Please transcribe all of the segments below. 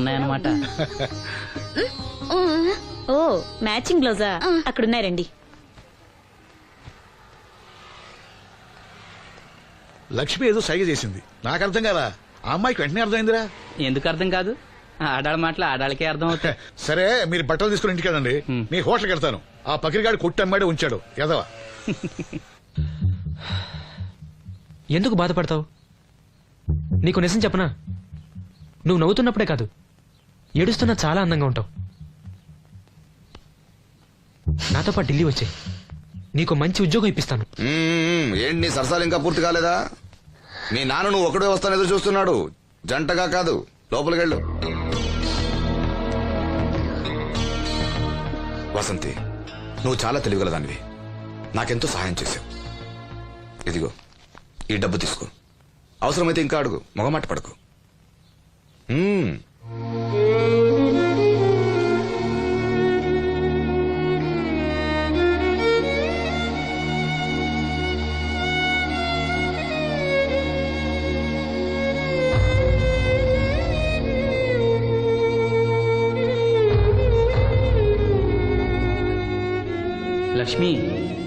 ఉన్నాయన్నమాట. ఓ మ్యాచింగ్ బ్లౌజా? అక్కడున్నాయి రండి. లక్ష్మి ఏదో సైగ చేసింది, నాకు అర్థం కాదా? ఆ అమ్మాయికి వెంటనే అర్థమైందిరా. ఎందుకు అర్థం కాదు? ఆడాళ్ళ మాటలు ఆడాళ్ళకే అర్థం అవుతాయి. సరే మీరు బట్టలు తీసుకుని ఇంటికి వెళ్ళండి, నీ హోటల్కి వెళ్తాను. ఆ పకిరిగాడు కొట్టి అమ్మాడే ఉంచాడు ఎదవా. ఎందుకు బాధపడతావు? నీకు నిజం చెప్పనా, నువ్వు నవ్వుతున్నప్పుడే కాదు ఏడుస్తున్నా చాలా అందంగా ఉంటావు. నాతో పాటు ఢిల్లీ వచ్చాయి, నీకు మంచి ఉద్యోగం ఇప్పిస్తాను. ఏంటి నీ సరసాలు ఇంకా పూర్తి కాలేదా? మీ నాన్న నువ్వు ఒకడే వస్తాను ఎదురు చూస్తున్నాడు, జంటగా కాదు. లోపలికెళ్ళు. వసంతి, నువ్వు చాలా తెలివిగలదానివి, నాకెంతో సహాయం చేశావు. ఇదిగో ఈ డబ్బు తీసుకో, అవసరమైతే ఇంకా అడుగు, మొగమాట పడకు. లక్ష్మి,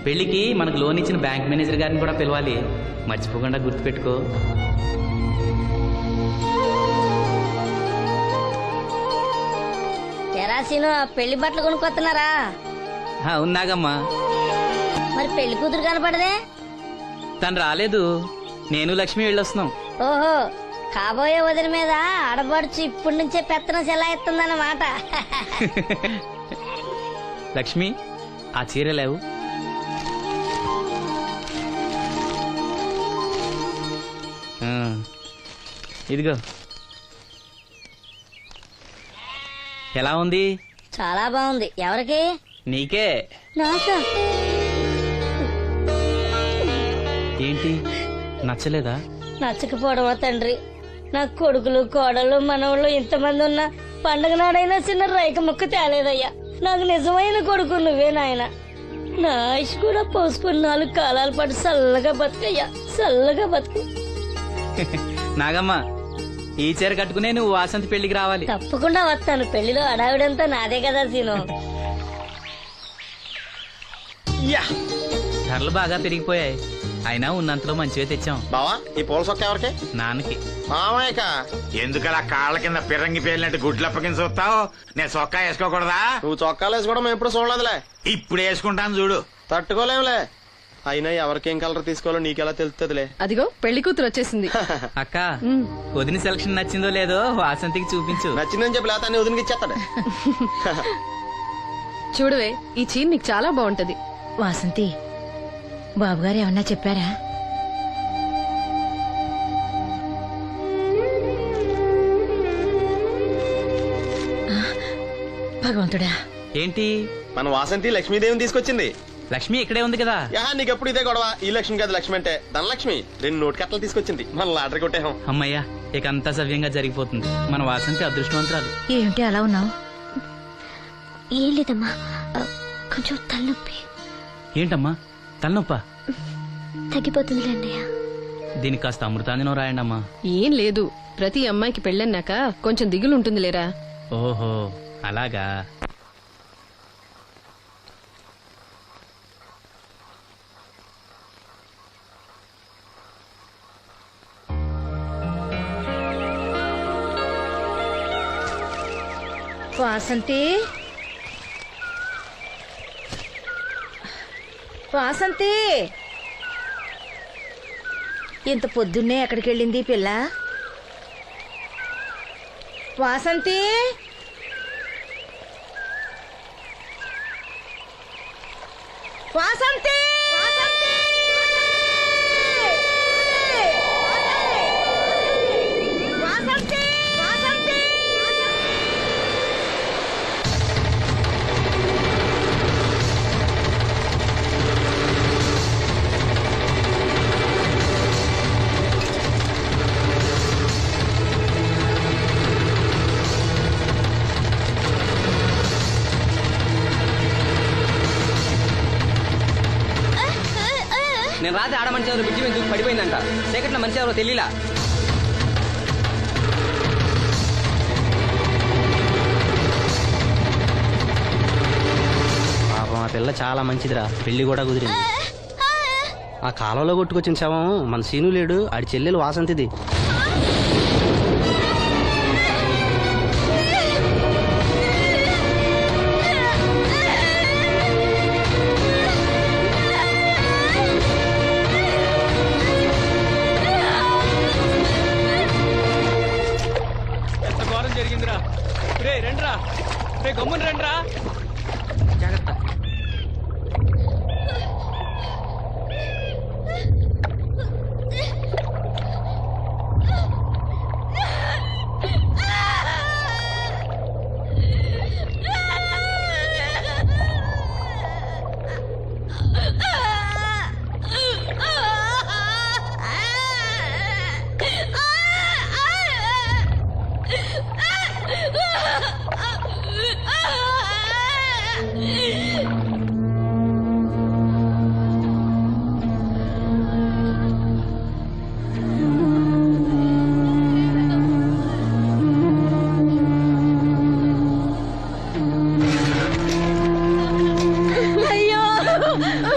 పెళ్లికి మనకు లోన్ ఇచ్చిన బ్యాంక్ మేనేజర్ గారిని కూడా పిలవాలి, మర్చిపోకుండా గుర్తుపెట్టుకో. తెరాసీను పెళ్లి బట్టలు కొనుక్కొస్తున్నారా? ఉన్నాగమ్మా. మరి పెళ్లి కూతురు కనపడదే? తను రాలేదు, నేను లక్ష్మి వెళ్ళొస్తున్నాం. ఓహో, కాబోయే వదిన మీద ఆడబడుచు ఇప్పటి నుంచే పెత్తనం సెలాయిస్తుందన్నమాట. లక్ష్మి, ఆ చీర లేవు. ఇదిగో. ఎలా ఉంది? చాలా బాగుంది. ఎవరికి? నీకే. నాకా? ఏంటి, నచ్చలేదా? నచ్చకపోవడమా తండ్రి? నా కొడుకులు కోడళ్ళు మనవాళ్ళు ఇంతమంది ఉన్నా పండగ నాడైనా చిన్న రైక ముక్క తేలేదయ్యా. నాకు నిజమైన కొడుకు నువ్వే నాయన. నా ఆయుష్ కూడా పోసుకుని 4 కాలాల పాటు చల్లగా బతుకయ్యా, చల్లగా బతుకు. నాగమ్మ, ఈ చీర కట్టుకునే నువ్వు వాసంతి పెళ్లికి రావాలి. తప్పకుండా వస్తాను. పెళ్లిలో అడావిడంతా నాదే కదా సీను. ధరలు బాగా పెరిగిపోయాయి, అయినా ఉన్నంతలో మంచిగా తెచ్చాం. బావా, ఈ పూల సొక్క ఎవరికి? నాన్నకి. మామయ్యక. ఎందుకలా కాళ్ళ కింద పిర్రంగి పేలినట్టు గుడ్లు అప్పకింద చూస్తావు? నేను చొక్కా వేసుకోకూడదా? నువ్వు చొక్కాలు వేసుకోవడం మేము ఎప్పుడు చూడలేదులే. ఇప్పుడు వేసుకుంటాను చూడు. తట్టుకోలేములే. అయినా ఎవరికేం కలర్ తీసుకోవాలో నీకెలా తెలుస్తుందిలే. అదిగో పెళ్లి కూతురు వచ్చేసింది. అక్క, వదిన సెలక్షన్ నచ్చిందో లేదో వాసంతికి చూపించు. నచ్చిందని చెప్పి లేత వదిలికి ఇచ్చేస్తాడు. చూడవే, ఈ చీర నీకు చాలా బాగుంటది. వాసంతి, బాబుగారు ఏమన్నా చెప్పారా? భగవంతుడా. ఏంటి? మన వాసంతి లక్ష్మీదేవిని తీసుకొచ్చింది. లక్ష్మి ఇక్కడే ఉంది కదా. యా, నీకెప్పుడు ఇదే గొడవ. ఈ లక్ష్మి కాదు, లక్ష్మి అంటే ధనలక్ష్మి. 2 నోటు కట్టలు తీసుకొచ్చింది. మన లాటరీ కొట్టేహం. అమ్మయ్యా, ఇక అంతా సవ్యంగా జరిగిపోతుంది. మన వాసంతి అదృష్టవంతురాలు. ఏమిటి అలా ఉన్నావు? ఏం లేదమ్మా, కొంచెం తలనొప్పి. ఏంటమ్మా తలనొప్ప? తగ్గిపోతుంది అన్నయ్య. దీనికి కాస్త అమృతాంజనం రాయండి అమ్మా. ఏం లేదు, ప్రతి అమ్మాయికి పెళ్ళన్నాక కొంచెం దిగులు ఉంటుంది లేరా. ఓహో, అలాగా. వాసంతి, వాసంతి, ఇంత పొద్దున్నే ఎక్కడికి వెళ్ళింది పిల్ల? వాసంతి, వాసంతి, వాసంతి, వాసంతి. నేను రాత్రి ఆడ మనిషి ఎవరు బ్రిడ్జి మీద దూకి పడిపోయిందంట. చీకట్లో మనిషి ఎవరో తెలియలా. పిల్ల చాలా మంచిదిరా, పెళ్లి కూడా కుదిరింది. ఆ కాలంలో కొట్టుకొచ్చిన శవం మన సీను లేడు, ఆడి చెల్లెలు వాసంతిది. ఎంత ఘోరం జరిగిందిరా. రే రండిరా, రే గమ్మున రండిరా. జాగ్రత్త. అయ్యో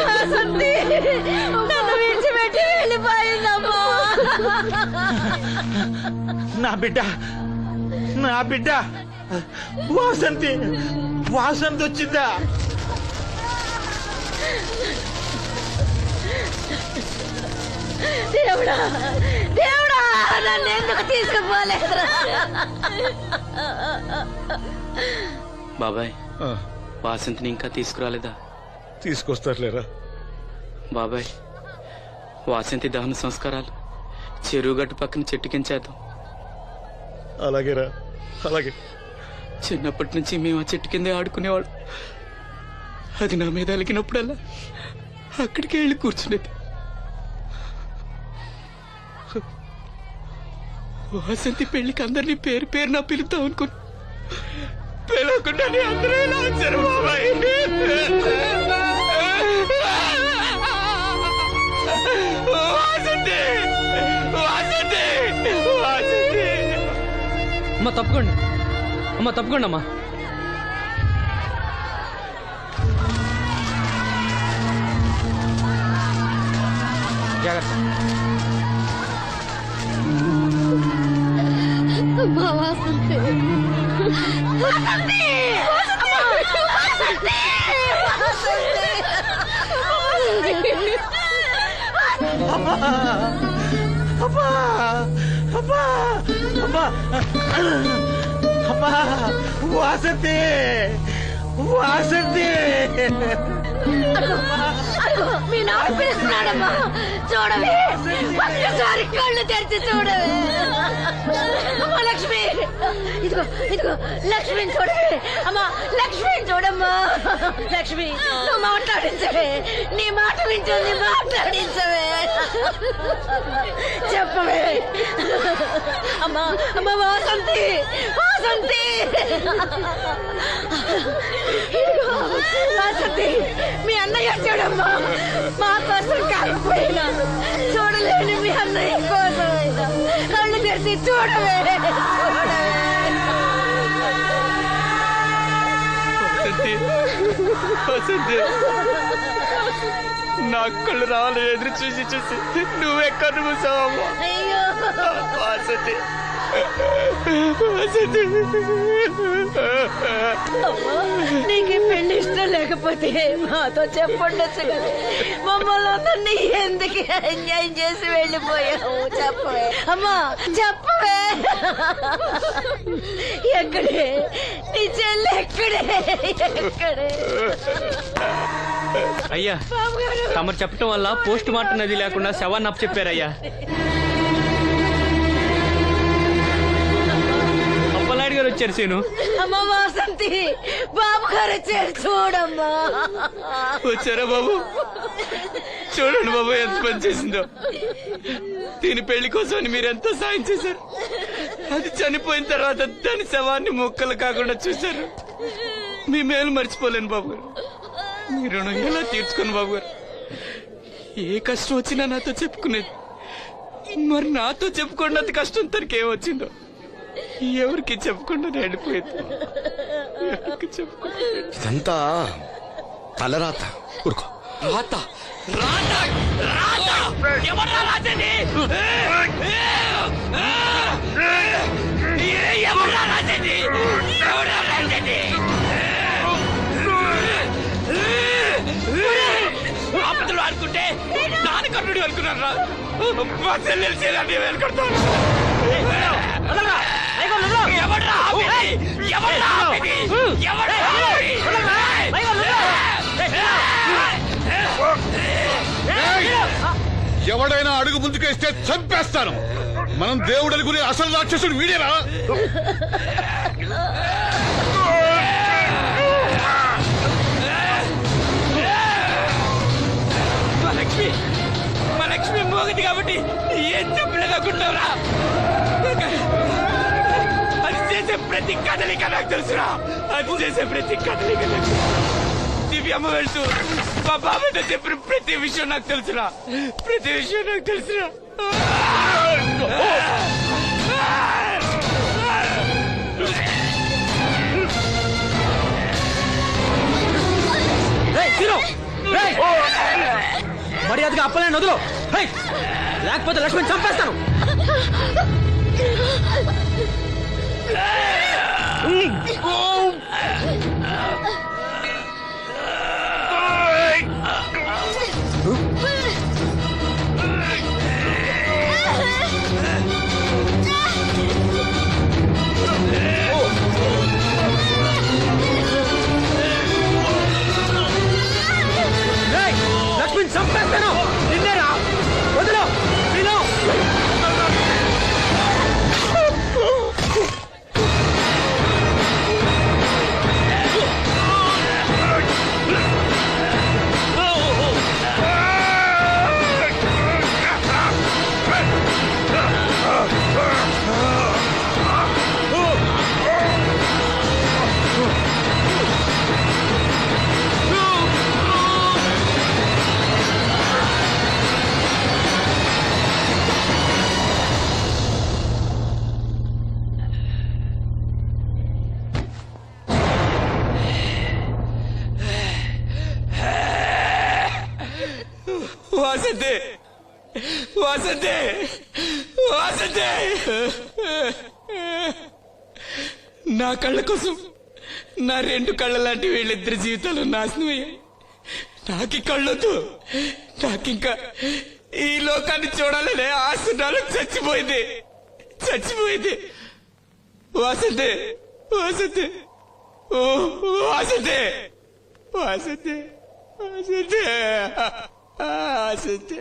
వాసంతి నన్ను విడిచిపెట్టి వెళ్ళిపోయిందమ్మా. నా బిడ్డ, నా బిడ్డ వాసంతి, వాసంతి వచ్చిందా? దేవుడా దేవుడా నన్ను ఎందుకు తీసుకుపోలేదురా. బాబాయ్, ఆ, వాసంతిని ఇంకా తీసుకురాలేదా? తీసుకొస్తారులేరా. బాబాయ్, వాసంతి దహన సంస్కారాలు చెరువు గట్టు పక్కన చెట్టు కించేద్దాం. అలాగేరా, అలాగే. చిన్నప్పటి నుంచి మేము ఆ చెట్టు కిందే ఆడుకునేవాడు. అది నా మీద అలిగినప్పుడల్లా అక్కడికే వెళ్ళి కూర్చునేది. వాసంతి పెళ్లికి అందరినీ పేరు పేరున పిలుద్దాం అనుకుని పిలవకుండానే అందరూ ఇలా వచ్చారు బాబాయ్. వాసంతి, వాసంతి, వాసంతి. అమ్మ తప్పుకోండి, అమ్మ తప్పుకోండి అమ్మా. జాగ్రత్త. అమ్మా వాసంతి వాసంతి వాసంతి అమ్మా, అమ్మా, అమ్మా, అమ్మా, అమ్మా, వాసంతి, వాసంతి. అదిగో మీ నాన్న పిలుస్తున్నాడమ్మా. చూడవే, ఒక్కసారి కళ్ళు తెరిచి చూడవే. అమ్మా లక్ష్మి, ఇదిగో ఇదిగో లక్ష్మిని చూడవే. అమ్మా లక్ష్మిని చూడమ్మా. లక్ష్మి నువ్వు మాట్లాడించవే, నీ మాట వింటుంది, మాట్లాడించవే. చెప్పవే. అమ్మా అమ్మా వాసంతి, వాసంతి. ఇదిగో వాసంతి, మీ అన్నయ్య చూడమ్మా. మా కోసం కాకపోయినా చూడలేని మీ అన్నయ్య కోసమైనా కళ్ళు తెరిచి చూడవే, చూడవే. వాసంతి, వాసంతి, నా కళ్ళు రావాలి ఎదురు చూసి చూసి నువ్వెక్కడ మూసావమ్మా. అయ్యో వాసంతి, వాసంతి. అమ్మా, నీకు ఈ పెళ్లి ఇష్టం లేకపోతే మాతో చెప్పండొచ్చు కదా. మమ్మల్ని అందరినీ ఎందుకు ఎంజాయ్ చేసి వెళ్ళిపోయావు చెప్పవే. అమ్మా చెప్పవే. ఎక్కడే నీ చెల్లి, ఎక్కడే ఎక్కడే. అయ్యా, తమరు చెప్పటం వల్ల పోస్ట్ మార్టం నది లేకుండా శవాన్ని అప్పచెప్పారయ్యా. అప్పలనాయుడు గారు వచ్చారు సీను. అమ్మ వాసంతి, బాబు గారు వచ్చారు చూడమ్మా. వచ్చారా బాబు? చూడండి బాబు ఎంత పని చేసిందో. దీని పెళ్లి కోసం మీరు ఎంతో సాయం చేశారు. అది చనిపోయిన తర్వాత దాని శవాన్ని ముక్కలు కాకుండా చూశారు. మీ మేలు మర్చిపోలేను బాబు గారు. మీ రుణం ఎలా తీర్చుకోను బాబు గారు. ఏ కష్టం వచ్చినా నాతో చెప్పుకునేది. మరి నాతో చెప్పుకున్నంత కష్టం తనకి ఏమొచ్చిందో ఎవరికి చెప్పకుండా వెళ్ళిపోయింది. ఎవరికి చెప్పకుండా ఇదంతా తలరాత ఊరుకో. రాత రాత రాత ఎవరా రాసేది? ఎవరా రాసేది? ఎవరా రాసేది? ఆపదలు ఆడుకుంటే నాన్న కర్ణుడు అనుకున్నారా? మా చెల్లెలు చేయాలని వెళ్ళుకుంటాను. ఎవడ్రా ఆపేది? ఎవడ్రా ఆపేది? ఎవడ్రా ఆపేది? ఎవడైనా అడుగు ముందుకేస్తే చంపేస్తాను. మనం దేవుడు అనుకునే అసలు రాక్షసుడు వీడేరా? మా లక్ష్మి మోగది కాబట్టి ఏం చెప్పలేదనుకుంటావురా? అది చేసే ప్రతి కదలిక నాకు తెలుసురా. అది చేసే ప్రతి కదలిక నాకు తెలుసు. దివ్యమ్మ వెళ్తూ మా బాబాయ్తో చెప్పిన ప్రతి విషయం నాకు తెలుసురా. ప్రతి విషయం నాకు తెలుసురా. మర్యాదగా అప్పలేని వదులు, లేకపోతే లక్ష్మణ్ చంపేస్తాను. లక్ష్మణ్ చంపేస్తాను. నిన్నేరా, వదులు. వాసంతే వాసంతే వాసంతే, నా కళ్ళ కోసం నా రెండు కళ్ళ లాంటి వీళ్ళిద్దరి జీవితాలు నాశనం అయ్యాయి. నాకి కళ్ళొద్దు. నాకింకా ఈ లోకాన్ని చూడాలనే ఆశ నాలో చచ్చిపోయింది. చచ్చిపోయింది. వాసంతే వాసంతే ఓ వాసంతే వాసంతే వాసంతే వాసంతే.